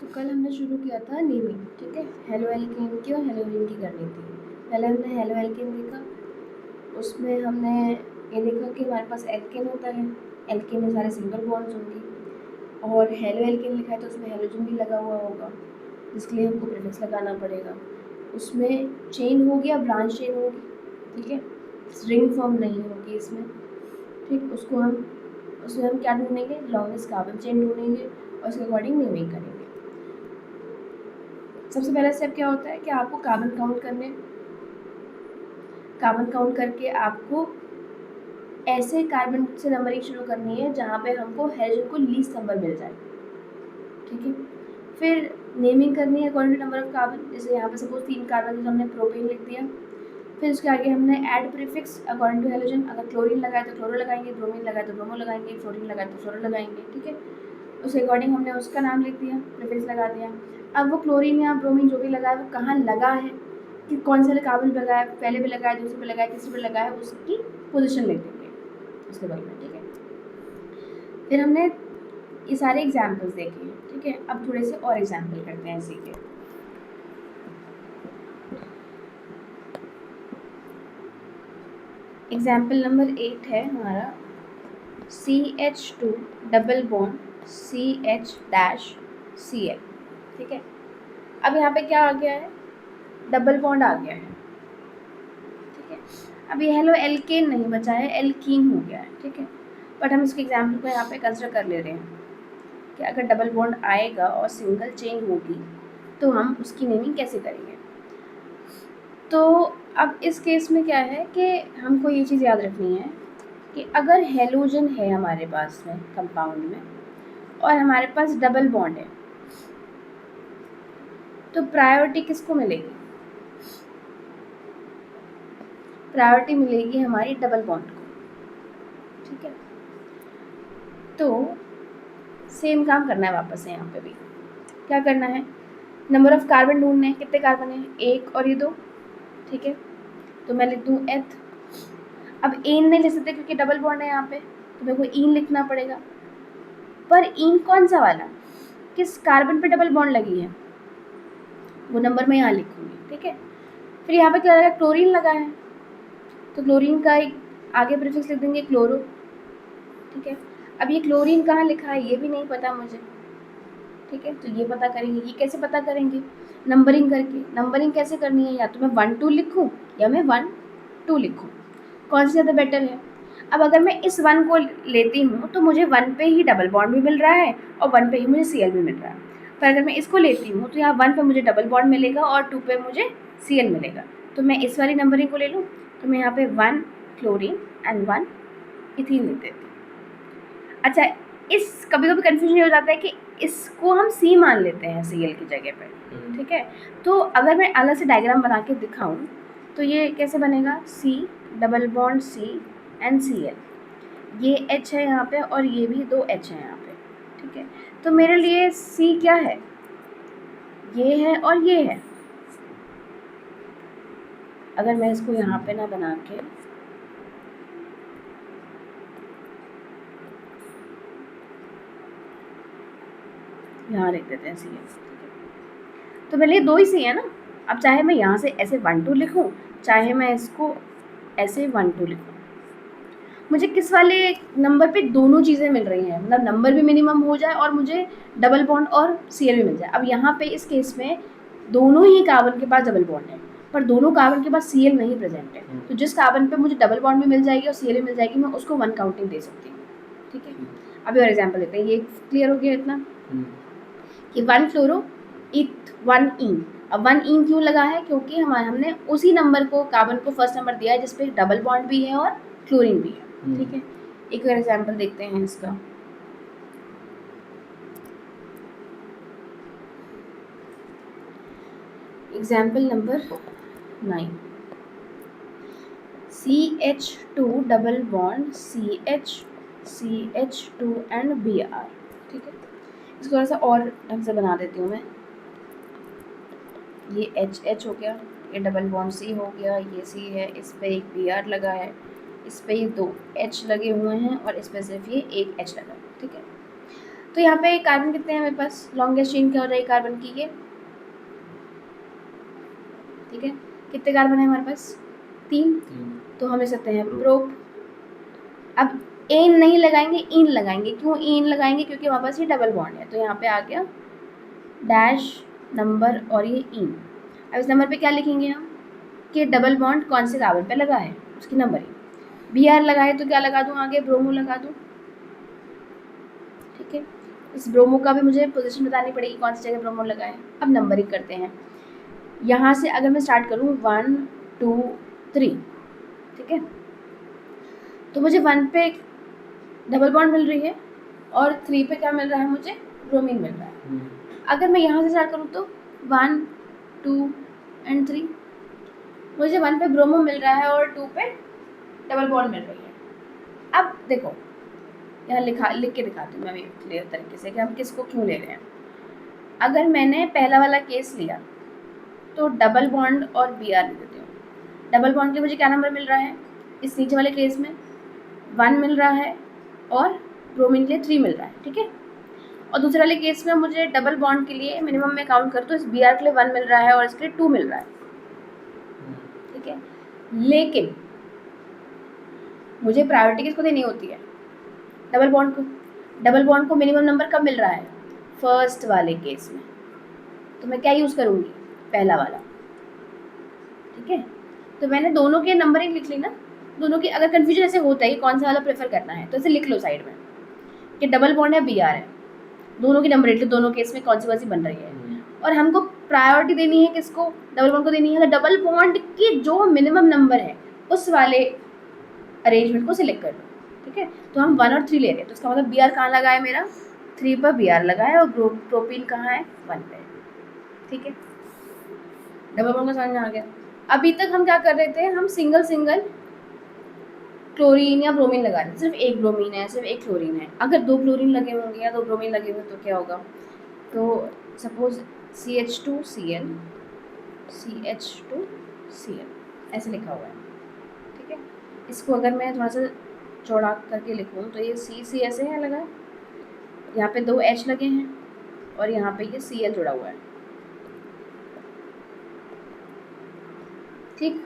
तो कल हमने शुरू किया था नेमिंग, ठीक है। हेलो एल्केन की और हेलोइन की करनी थी। पहले हमने हेलो एल्केन देखा, उसमें हमने ये देखा कि हमारे पास एल्केन होता है, एल्केन में सारे सिंगल बॉन्ड्स होंगे, और हेलो एल्केन लिखा है तो उसमें हेलोजन भी लगा हुआ होगा, जिसके लिए हमको प्रीफिक्स लगाना पड़ेगा। उसमें चेन होगी या ब्रांच चेन होगी, ठीक है, रिंग फॉर्म नहीं होगी इसमें, ठीक। उसमें हम क्या ढूंढेंगे, लॉन्गेस्ट कार्बन चेन ढूंढेंगे और उसके अकॉर्डिंग नेमिंग करेंगे। सबसे पहला स्टेप क्या होता है कि आपको कार्बन काउंट करके आपको ऐसे कार्बन से नंबरिंग शुरू करनी है जहाँ पे हमको हेलोजन को लीस्ट नंबर मिल जाए, ठीक है। फिर नेमिंग करनी है according to number of carbon. जैसे यहाँ पे सपोज 3 कार्बन है तो हमने प्रोपेन लिख दिया। फिर उसके आगे हमने add prefix according to halogen. अगर क्लोरीन लगाए तो क्लोरो लगाएंगे, ब्रोमीन लगाए तो ब्रोमो लगाएंगे, फ्लोरीन लगाए तो फ्लोरो लगाएंगे, ठीक है। उसके अकॉर्डिंग हमने उसका नाम लिख दिया, प्रीफिक्स लगा दिया। अब वो क्लोरीन या ब्रोमीन जो भी लगा है वो कहाँ लगा है, कि कौन से कार्बन पे लगाया, पहले पे लगाया, दूसरे पे लगाया, तीसरे पे लगाया, उसकी पोजीशन लिख देंगे उसके बारे में, ठीक है। फिर हमने ये सारे एग्जाम्पल्स देखे हैं, ठीक है। अब थोड़े से और एग्जाम्पल करते हैं इसी के। एग्जाम्पल नंबर 8 है हमारा CH2 डबल बॉन्ड CH-Cl, ठीक है। अब यहाँ पे क्या आ गया है, डबल बॉन्ड आ गया है, ठीक है। अब ये हेलो एल्केन नहीं बचा है, एल्कीन हो गया है, ठीक है। बट हम इसके एग्जाम्पल को यहाँ पे कंसिडर कर ले रहे हैं कि अगर डबल बॉन्ड आएगा और सिंगल चेन होगी तो हम उसकी नेमिंग कैसे करेंगे। तो अब इस केस में क्या है कि हमको ये चीज़ याद रखनी है कि अगर हेलोजन है हमारे पास में कंपाउंड में और हमारे पास डबल बॉन्ड है तो प्रायोरिटी किसको मिलेगी, प्रायोरिटी मिलेगी हमारी डबल बॉन्ड को, ठीक है। तो सेम काम करना है वापस से, यहाँ पे भी क्या करना है, नंबर ऑफ कार्बन ढूंढने हैं, कितने कार्बन है, 1 और ये 2, ठीक है। तो मैं लिख दूँ एथ। अब एन नहीं लिख सकते क्योंकि डबल बॉन्ड है यहाँ पे, तो मेरे को ईन लिखना पड़ेगा। पर ईन कौन सा वाला, किस कार्बन पे डबल बॉन्ड लगी है, वो नंबर मैं यहाँ लिखूंगी, ठीक है। फिर यहाँ पे क्या लगा, क्लोरीन लगा है, तो क्लोरीन का आगे प्रीफिक्स लिख देंगे क्लोरो, ठीक है। अब ये क्लोरीन कहाँ लिखा है ये भी नहीं पता मुझे, ठीक है। तो ये पता करेंगे, ये कैसे पता करेंगे, नंबरिंग करके। नंबरिंग कैसे करनी है, या तो मैं 1 2 लिखूँ या मैं 1 2 लिखूँ, कौन सी ज़्यादा बेटर है। अब अगर मैं इस 1 को लेती हूँ तो मुझे 1 पे ही डबल बॉन्ड भी मिल रहा है और 1 पे ही मुझे Cl भी मिल रहा है। पर अगर मैं इसको लेती हूँ तो यहाँ 1 पे मुझे डबल बॉन्ड मिलेगा और 2 पे मुझे Cl मिलेगा। तो मैं इस वाली नंबरिंग को ले लूँ, तो मैं यहाँ पे 1 क्लोरीन एंड 1 इथीन लिख देती हूँ। अच्छा, इस कभी कभी कन्फ्यूजन हो जाता है कि इसको हम C मान लेते हैं Cl की जगह पर, ठीक है। तो अगर मैं अलग से डायग्राम बना के दिखाऊँ तो ये कैसे बनेगा, C double bond C and Cl, ये H है यहाँ पे और ये भी 2 H है यहाँ पे, ठीक है। तो मेरे लिए C क्या है, ये है और ये है। अगर मैं इसको यहाँ पे ना बना के यहाँ लिख देते हैं Cl, ठीक है। तो मेरे लिए 2 ही C है ना। अब चाहे मैं यहाँ से ऐसे 1 2 लिखूँ, चाहे मैं इसको ऐसे 1 2 लिखूँ, मुझे किस वाले नंबर पे दोनों चीज़ें मिल रही हैं, मतलब नंबर भी मिनिमम हो जाए और मुझे डबल बॉन्ड और Cl भी मिल जाए। अब यहाँ पे इस केस में दोनों ही कार्बन के पास डबल बॉन्ड है पर दोनों कार्बन के पास Cl नहीं प्रेजेंट है, तो जिस कार्बन पे मुझे डबल बॉन्ड भी मिल जाएगी और Cl भी मिल जाएगी मैं उसको 1 काउंटिंग दे सकती हूँ, ठीक है। अभी और एग्जाम्पल देते हैं, ये क्लियर हो गया इतना कि 1 फ्लोरो इथ 1 ईन। अब 1 ईन क्यों लगा है, क्योंकि हमने उसी नंबर को, कार्बन को फर्स्ट नंबर दिया है जिसपे डबल बॉन्ड भी है और क्लोरीन भी है, ठीक है। एक और एग्जाम्पल देखते हैं इसका। Example number 9, CH2 double bond CH CH2 and Br, ठीक है। इसको थोड़ा सा और ढंग से बना देती हूँ मैं। ये HH हो गया, ये डबल बॉन्ड C हो गया, ये C है, इस पे एक Br लगा है, इस पे ये 2 H लगे हुए हैं और इस पे सिर्फ ये एक H लगा है, ठीक है। तो यहाँ पे कार्बन कितने हैं मेरे पास, लॉन्गेस्ट चेन क्या हो रही है कार्बन की ये, ठीक है, कितने कार्बन है हमारे पास, 3, तो हम ले सकते हैं प्रोप। अब एन नहीं लगाएंगे, इन लगाएंगे, क्यों इन लगाएंगे, क्योंकि हमारे पास ये डबल बॉन्ड है, तो यहाँ पे आ गया डैश नंबर और ये इन। अब इस नंबर पे क्या लिखेंगे हम कि डबल बॉन्ड कौन से कार्बन पे लगा है, उसकी नंबरिंग। बी आर लगाए तो क्या लगा दूँ आगे, ब्रोमो लगा दूँ, ठीक है। इस ब्रोमो का भी मुझे पोजीशन बतानी पड़ेगी, कौन सी जगह ब्रोमो लगा है। अब नंबरिंग करते हैं, यहाँ से अगर मैं स्टार्ट करूँ 1 2 3, ठीक है, तो मुझे 1 पे डबल बॉन्ड मिल रही है और 3 पे क्या मिल रहा है, मुझे ब्रोमीन मिल रहा है। अगर मैं यहाँ से स्टार्ट करूँ तो 1 2 एंड 3, मुझे 1 पे ब्रोमो मिल रहा है और 2 पे डबल बॉन्ड मिल रही है। अब देखो यहाँ लिख के दिखाती हूँ मैं भी क्लियर तरीके से कि हम किसको क्यों ले रहे हैं। अगर मैंने पहला वाला केस लिया तो डबल बॉन्ड और बी आर लिख देती हूँ। डबल बॉन्ड के मुझे क्या नंबर मिल रहा है, इस नीचे वाले केस में 1 मिल रहा है और ब्रोमीन के लिए 3 मिल रहा है, ठीक है। और दूसरे वाले केस में मुझे डबल बॉन्ड के लिए मिनिमम में काउंट कर तो इस बी आर के लिए 1 मिल रहा है और इसके लिए 2 मिल रहा है, ठीक है। लेकिन मुझे प्रायोरिटी किसको देनी होती है, डबल बॉन्ड को। डबल बॉन्ड को मिनिमम नंबर कब मिल रहा है, फर्स्ट वाले केस में, तो मैं क्या यूज़ करूँगी, पहला वाला, ठीक है। तो मैंने दोनों के नंबरिंग लिख ली ना, दोनों की। अगर कन्फ्यूजन ऐसे होता है कि कौन सा वाला प्रेफर करना है तो ऐसे लिख लो साइड में कि डबल बॉन्ड है बी आर है, दोनों की नंबर लिख लो, दोनों केस में कौन सी बन रही है। और हमको प्रायोरिटी देनी है किसको, डबल बॉन्ड को देनी है। तो डबल बॉन्ड की जो मिनिमम नंबर है उस वाले अरेंजमेंट को सिलेक्ट कर लो, ठीक है। तो हम 1 और 3 ले रहे हैं, तो इसका मतलब बी आर कहाँ लगा है मेरा, 3 पर बी आर लगा है और प्रोपीन कहाँ है, 1 पे, ठीक है। डबल बॉन्ड का समझ में आ गया। अभी तक हम क्या कर रहे थे, हम सिंगल क्लोरीन या ब्रोमीन लगा रहे थे, सिर्फ एक ब्रोमीन है, सिर्फ एक क्लोरीन है। अगर 2 क्लोरीन लगे होंगे या 2 ब्रोमीन लगे हुए तो क्या होगा, तो सपोज CH2Cl ऐसे लिखा हुआ है, ठीक है। इसको अगर मैं थोड़ा सा चौड़ा करके लिखूँ तो ये C ऐसे है लगा है, यहाँ पे 2 H लगे हैं और यहाँ पे ये Cl जुड़ा हुआ है, ठीक।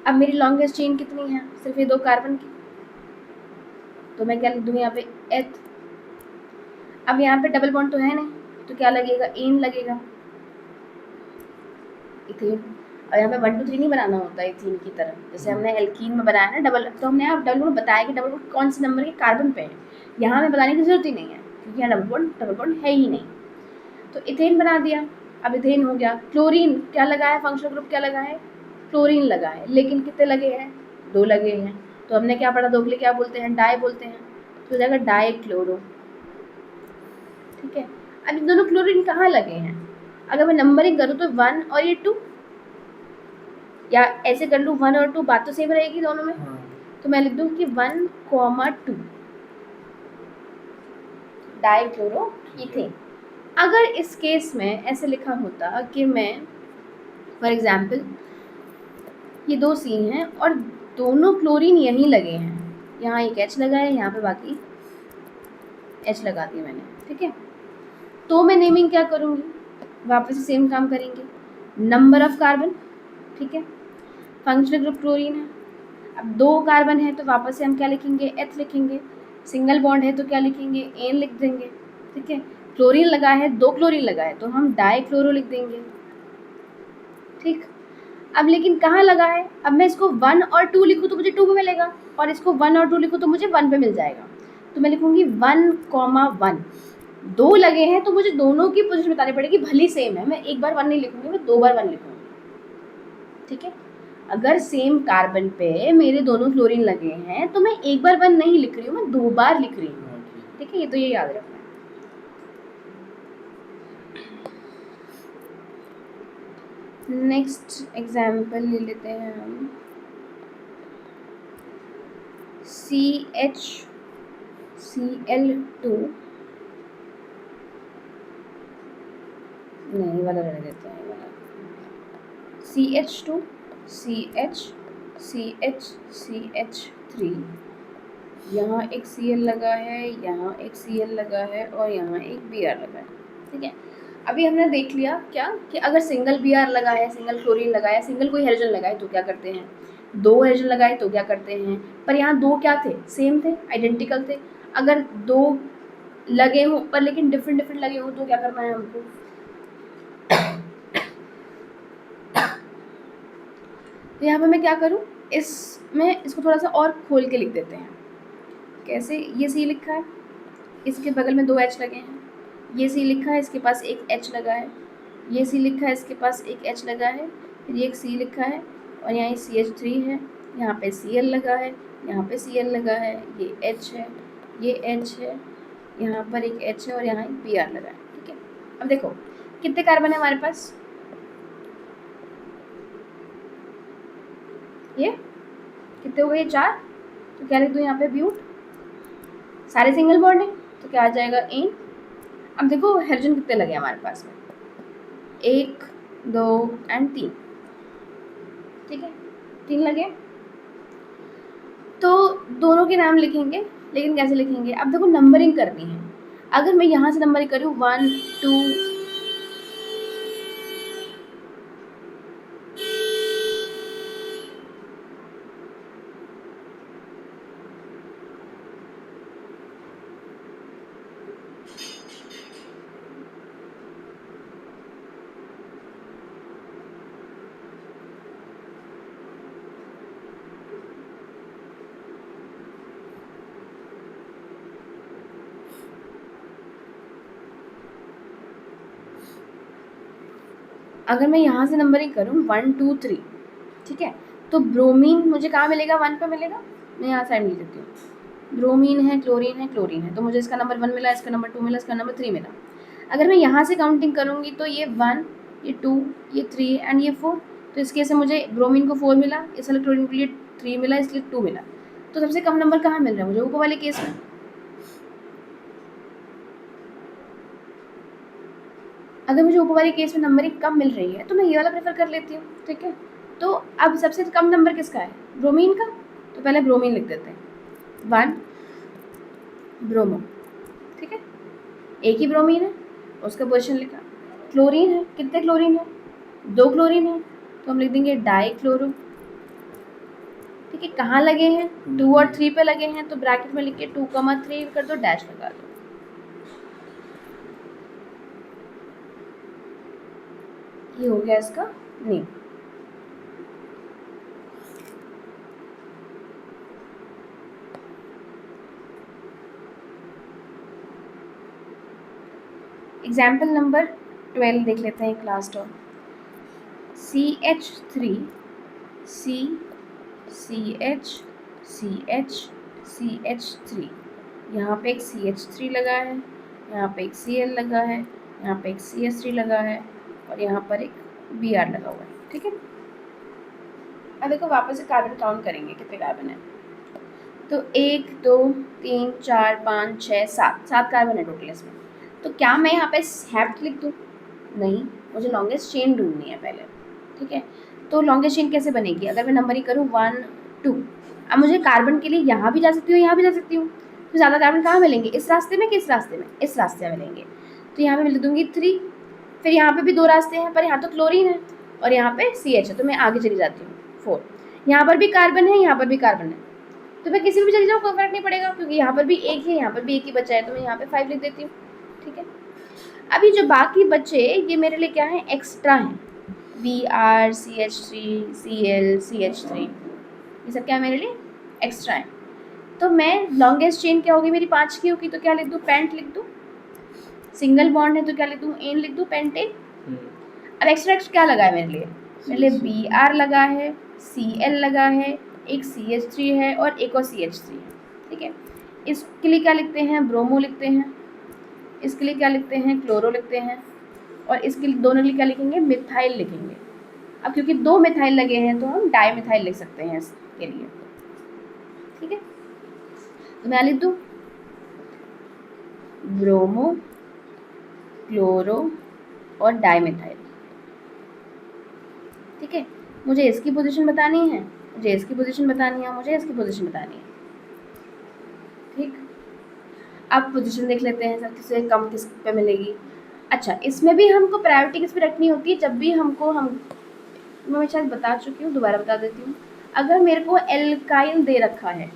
अब मेरी लॉन्गेस्ट चेन कितनी है, सिर्फ ये 2 कार्बन की, तो मैं क्या लिख दूँगी यहाँ पे एथ। अब यहाँ पे डबल बॉन्ड तो है नहीं, तो क्या लगेगा, इन लगेगा, इथेन। और यहाँ पे 1 2 3 नहीं बनाना होता है इथीन की तरह, जैसे हमने एल्कीन में बनाया ना डबल, तो हमने यहाँ डबल बॉन्ड बताया कि डबल बॉन्ड कौन से नंबर के कार्बन पे है, यहाँ हमें बताने की जरूरत ही नहीं है क्योंकि यहाँ डबल बॉन्ड है ही नहीं। तो इथेन बना दिया, अब इथेन हो गया। क्लोरीन क्या लगा है, फंक्शनल ग्रुप क्या लगा है, क्लोरीन लगा है, लेकिन कितने लगे हैं, 2 लगे हैं। तो हमने क्या पढ़ा, 2 के लिए क्या बोलते हैं, डाई बोलते हैं, तो हो जाएगा डाई क्लोरो, ठीक है। अब इन दोनों क्लोरीन कहाँ लगे हैं, अगर मैं नंबरिंग करूँ तो 1 और ये 2, या ऐसे कर लूँ 1 और 2, बात तो सेम रहेगी दोनों में। तो मैं लिख दूँ कि 1,2 डाई क्लोरो इथेन। अगर इस केस में ऐसे लिखा होता कि मैं फॉर एग्जाम्पल ये 2 C हैं और दोनों क्लोरीन यहीं लगे हैं, यहाँ एक H लगा है, यहाँ पे बाकी H लगा दी मैंने, ठीक है। तो मैं नेमिंग क्या करूँगी, वापस से सेम काम करेंगे, नंबर ऑफ कार्बन, ठीक है, फंक्शनल ग्रुप क्लोरीन है। अब 2 कार्बन है तो वापस से हम क्या लिखेंगे, एथ लिखेंगे। सिंगल बॉन्ड है तो क्या लिखेंगे, एन लिख देंगे, ठीक है। क्लोरीन लगा है, 2 क्लोरीन लगा है तो हम डाई क्लोरो लिख देंगे, ठीक। अब लेकिन कहाँ लगा है, अब मैं इसको 1 और 2 लिखूँ तो मुझे 2 पे मिलेगा, और इसको 1 और 2 लिखूँ तो मुझे 1 पे मिल जाएगा। तो मैं लिखूँगी 1,1, 2 लगे हैं तो मुझे दोनों की पोजीशन बतानी पड़ेगी, भली सेम है, मैं एक बार 1 नहीं लिखूँगी, मैं 2 बार 1 लिखूँगी, ठीक है। अगर सेम कार्बन पे मेरे दोनों क्लोरीन लगे हैं तो मैं एक बार 1 नहीं लिख रही हूँ, मैं 2 बार लिख रही हूँ, ठीक है। ये तो ये याद रखना है। नेक्स्ट एग्जाम्पल ले लेते हैं हम, CHCl2, नहीं वाला रहने देते हैं, वाला CH2 CH CH CH3 यहाँ एक Cl लगा है, यहाँ एक Cl लगा है और यहाँ एक Br लगा है। ठीक है, अभी हमने देख लिया क्या कि अगर सिंगल Br लगा है, सिंगल क्लोरीन लगा है, सिंगल कोई हाइड्रोजन लगाए तो क्या करते हैं, दो हाइड्रोजन लगाए तो क्या करते हैं। पर यहाँ दो क्या थे, सेम थे, आइडेंटिकल थे। अगर दो लगे हों पर लेकिन डिफरेंट डिफरेंट लगे हों तो क्या करना है हमको, तो यहाँ पे मैं क्या करूँ, इसमें इसको थोड़ा सा और खोल के लिख देते हैं। कैसे, ये C लिखा है, इसके बगल में दो H लगे हैं, ये C लिखा है, इसके पास एक H लगा है, ये C लिखा है, इसके पास एक H लगा है, फिर ये एक C लिखा है और यहाँ CH3 है, यहाँ पे Cl लगा है, यहाँ पे Cl लगा है, ये H है, ये H है, यहाँ पर एक H है और यहाँ एक Br लगा है। ठीक है, अब देखो कितने कार्बन है हमारे पास, ये कितने हो गए, 4। तो क्या लिख दूँ यहाँ पे, ब्यूट, सारे सिंगल बॉन्ड है तो क्या आ जाएगा, इन। अब देखो हाइड्रोजन कितने लगे हमारे पास में, 1 2 और 3। ठीक है, 3 लगे, तो दोनों के नाम लिखेंगे, लेकिन कैसे लिखेंगे, अब देखो नंबरिंग करनी है। अगर मैं यहाँ से नंबरिंग करूँ 1 2, अगर मैं यहाँ से नंबरिंग करूँ 1 2 3, ठीक है, तो ब्रोमीन मुझे कहाँ मिलेगा, 1 पे मिलेगा। मैं यहाँ साइड लिख देती हूँ, ब्रोमीन है, क्लोरीन है, क्लोरीन है, तो मुझे इसका नंबर 1 मिला, इसका नंबर 2 मिला, इसका नंबर 3 मिला। अगर मैं यहाँ से काउंटिंग करूँगी तो ये 1, ये 2, ये 3 एंड ये 4, तो इस केस से मुझे ब्रोमीन को 4 मिला, इस वाले क्लोरीन के लिए 3 मिला, इसलिए 2 मिला। तो सबसे कम नंबर कहाँ मिल रहा है मुझे, ऊपर वाले केस में। अगर मुझे ऊपर वाले केस में नंबरिंग कम मिल रही है तो मैं ये वाला प्रेफर कर लेती हूँ। ठीक है, तो अब सबसे कम नंबर किसका है, ब्रोमीन का, तो पहले ब्रोमीन लिख देते हैं, 1 ब्रोमो। ठीक है, एक ही ब्रोमीन है, उसका पोजीशन लिखा। क्लोरीन है, कितने क्लोरीन है, 2 क्लोरीन है, तो हम लिख देंगे डाई क्लोरो। ठीक है, कहाँ लगे हैं, 2 और 3 पे लगे हैं, तो ब्रैकेट में लिख के 2,3 कर दो, डैश लगा दो। ये हो गया इसका नेम। एग्जाम्पल नंबर 12 देख लेते हैं, class top. CH3 C CH CH CH3, यहाँ पे एक CH3 लगा है, यहाँ पे एक Cl लगा है, यहाँ पे एक CH3 लगा है और यहाँ पर एक Br लगा हुआ है। ठीक है, अब देखो वापस से कार्बन काउंट करेंगे कितने कार्बन है, तो 1 2 3 4 5 6 7 कार्बन है टोटल इसमें। तो क्या मैं यहाँ पे हेप्ट लिख दूँ, नहीं, मुझे लॉन्गेस्ट चेन ढूंढनी है पहले। ठीक है, तो लॉन्गेस्ट चेन कैसे बनेगी, अगर मैं नंबरिंग करूँ 1 2, अब मुझे कार्बन के लिए यहाँ भी जा सकती हूँ, यहाँ भी जा सकती हूँ, तो ज़्यादा कार्बन कहाँ मिलेंगे, इस रास्ते में, किस रास्ते में, इस रास्ते में मिलेंगे। तो यहाँ पे मैं लिख दूँगी 3, फिर यहाँ पे भी 2 रास्ते हैं, पर यहाँ तो क्लोरीन है और यहाँ पे CH है, तो मैं आगे चली जाती हूँ 4, यहाँ पर भी कार्बन है, यहाँ पर भी कार्बन है, तो मैं किसी भी चली जाऊँ कोई फर्क नहीं पड़ेगा, क्योंकि यहाँ पर भी एक है, यहाँ पर भी एक ही बचा है, तो मैं यहाँ पे 5 लिख देती हूँ। ठीक है, अभी जो बाकी बचे ये मेरे लिए क्या है, एक्स्ट्रा हैं, Br CH3 Cl CH3, ये सब क्या है मेरे लिए एक्स्ट्रा है। तो मैं लॉन्गेस्ट चेन क्या होगी मेरी 5 की होगी, तो क्या लिख दूँ, पेंट लिख दूँ। सिंगल बॉन्ड है तो क्या लिख दूँ, एन लिख दूँ, पेंटेन। अब एक्स्ट्रा क्या लगा है मेरे लिए Br लगा है, Cl लगा है, एक CH3 है और एक और CH3 है। ठीक है, इसके लिए क्या लिखते हैं, ब्रोमो लिखते हैं, इसके लिए क्या लिखते हैं, क्लोरो लिखते हैं, और इसके लिए दोनों के लिए क्या लिखेंगे, मिथाइल लिखेंगे। अब क्योंकि 2 मिथाइल लगे हैं तो हम डाई मिथाइल लिख सकते हैं इसके लिए। ठीक है, तो मैं लिख दूँ ब्रोमो, क्लोरो और डाई मिथाइल। ठीक है, मुझे इसकी पोजीशन बतानी है, मुझे इसकी पोजीशन बतानी है, मुझे इसकी पोजीशन बतानी है। ठीक, अब पोजीशन देख लेते हैं सर, किससे कम किस पे मिलेगी। अच्छा, इसमें भी हमको प्रायोरिटी किस पे रखनी होती है, जब भी हमको मैं शायद बता चुकी हूँ, दोबारा बता देती हूँ। अगर मेरे को एल्काइल दे रखा है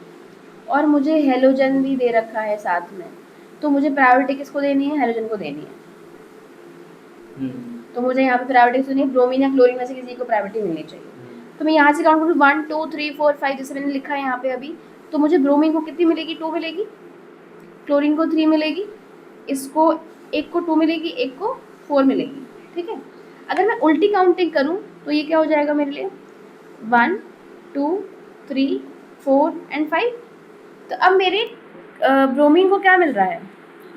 और मुझे हेलोजन भी दे रखा है साथ में, तो मुझे प्रायोरिटी किसको देनी है, हेलोजन को देनी है। तो मुझे यहाँ पे प्रायोरिटी सुनिए, ब्रोमीन या क्लोरीन में से किसी को प्रायोरिटी मिलनी चाहिए। तो मैं यहाँ से काउंट करूँ 1 2 3 4 5, जैसे मैंने लिखा है यहाँ पे अभी, तो मुझे ब्रोमीन को कितनी मिलेगी, 2 मिलेगी, क्लोरीन को 3 मिलेगी, इसको एक को 2 मिलेगी, एक को 4 मिलेगी। ठीक है, अगर मैं उल्टी काउंटिंग करूँ तो ये क्या हो जाएगा मेरे लिए, 1 2 3 4 एंड 5। तो अब मेरे ब्रोमीन को क्या मिल रहा है,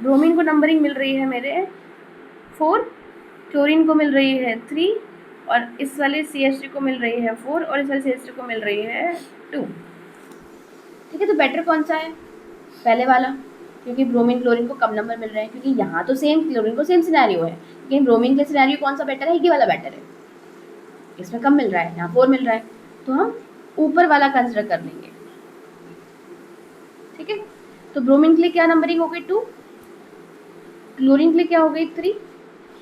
ब्रोमीन को नंबरिंग मिल रही है मेरे 4, क्लोरीन को मिल रही है 3, और इस वाले CH3 को मिल रही है 4, और इस वाले CH3 को मिल रही है 2। ठीक है, तो बेटर कौन सा है, पहले वाला, क्योंकि ब्रोमीन क्लोरीन को कम नंबर मिल रहे हैं, क्योंकि यहाँ तो सेम क्लोरीन को सेम सिनेरियो है, लेकिन ब्रोमीन के सिनेरियो कौन सा बेटर है, ये वाला बेटर है, इसमें कम मिल रहा है, यहाँ 4 मिल रहा है, तो हम ऊपर वाला कंसिडर कर लेंगे। ठीक है, तो ब्रोमीन के लिए क्या नंबरिंग हो गई 2, क्लोरीन के लिए क्या हो गई 3,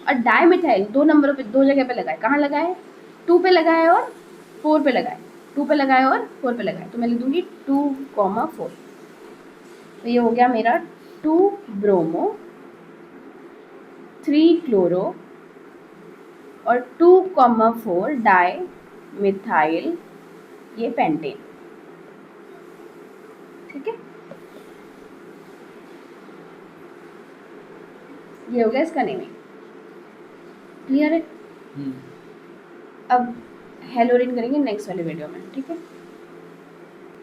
और डाइमिथाइल 2 नंबरों पे 2 जगह पे लगाए, कहाँ लगाए, 2 पे लगाए और 4 पे लगाए, 2 पे लगाए और 4 पे लगाए, तो मैं लिख दूंगी 2,4। तो ये हो गया मेरा 2 ब्रोमो 3 क्लोरो और 2,4 डाई मिथाइल ये पेंटेन। ठीक है, ये हो गया इसका नेमिंग। क्लियर है? अब हेलोरिन करेंगे नेक्स्ट वाले वीडियो में। ठीक है।